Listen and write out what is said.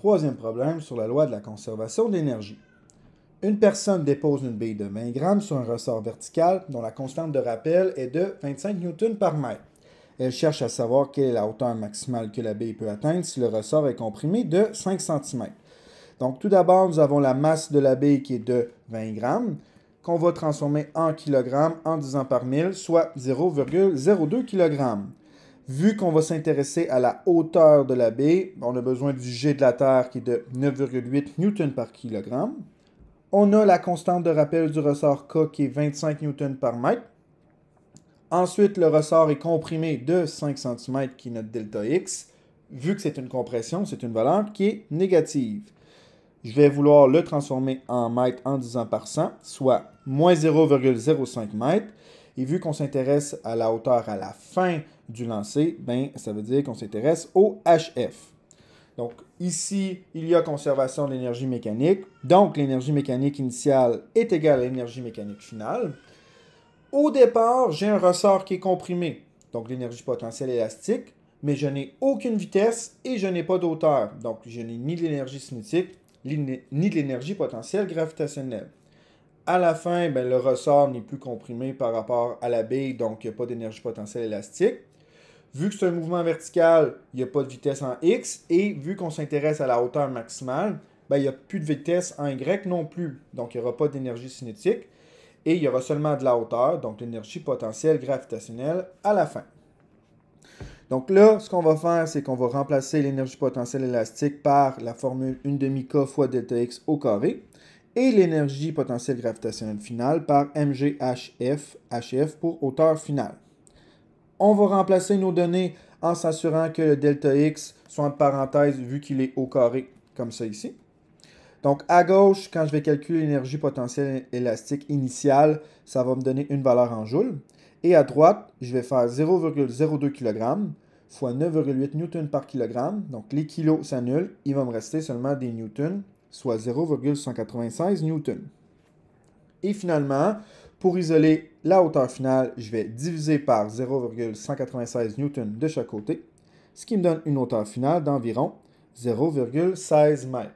Troisième problème sur la loi de la conservation d'énergie. Une personne dépose une bille de 20 grammes sur un ressort vertical dont la constante de rappel est de 25 newtons par mètre. Elle cherche à savoir quelle est la hauteur maximale que la bille peut atteindre si le ressort est comprimé de 5 cm. Donc tout d'abord, nous avons la masse de la bille qui est de 20 grammes, qu'on va transformer en kilogrammes en divisant par 1000, soit 0,02 kg. Vu qu'on va s'intéresser à la hauteur de la bille, on a besoin du G de la Terre qui est de 9,8 newtons par kilogramme. On a la constante de rappel du ressort K qui est 25 newtons par mètre. Ensuite, le ressort est comprimé de 5 cm qui est notre delta X. Vu que c'est une compression, c'est une valeur qui est négative. Je vais vouloir le transformer en mètres en divisant par 100, soit moins 0,05 mètres. Et vu qu'on s'intéresse à la hauteur à la fin du lancer, ça veut dire qu'on s'intéresse au HF. Donc ici, il y a conservation de l'énergie mécanique. Donc l'énergie mécanique initiale est égale à l'énergie mécanique finale. Au départ, j'ai un ressort qui est comprimé, donc l'énergie potentielle élastique, mais je n'ai aucune vitesse et je n'ai pas d'auteur. Donc je n'ai ni de l'énergie cinétique, ni de l'énergie potentielle gravitationnelle. À la fin, le ressort n'est plus comprimé par rapport à la bille, donc il n'y a pas d'énergie potentielle élastique. Vu que c'est un mouvement vertical, il n'y a pas de vitesse en X. Et vu qu'on s'intéresse à la hauteur maximale, il n'y a plus de vitesse en Y non plus. Donc, il n'y aura pas d'énergie cinétique. Et il y aura seulement de la hauteur, donc l'énergie potentielle gravitationnelle à la fin. Donc là, ce qu'on va faire, c'est qu'on va remplacer l'énergie potentielle élastique par la formule 1/2K fois delta X au carré. Et l'énergie potentielle gravitationnelle finale par mgHF, HF pour hauteur finale. On va remplacer nos données en s'assurant que le delta X soit entre parenthèses vu qu'il est au carré, comme ça ici. Donc à gauche, quand je vais calculer l'énergie potentielle élastique initiale, ça va me donner une valeur en joules. Et à droite, je vais faire 0,02 kg fois 9,8 newtons par kilogramme. Donc les kilos s'annulent, il va me rester seulement des newtons, soit 0,196 newtons. Et finalement, pour isoler la hauteur finale, je vais diviser par 0,196 newtons de chaque côté, ce qui me donne une hauteur finale d'environ 0,16 mètres.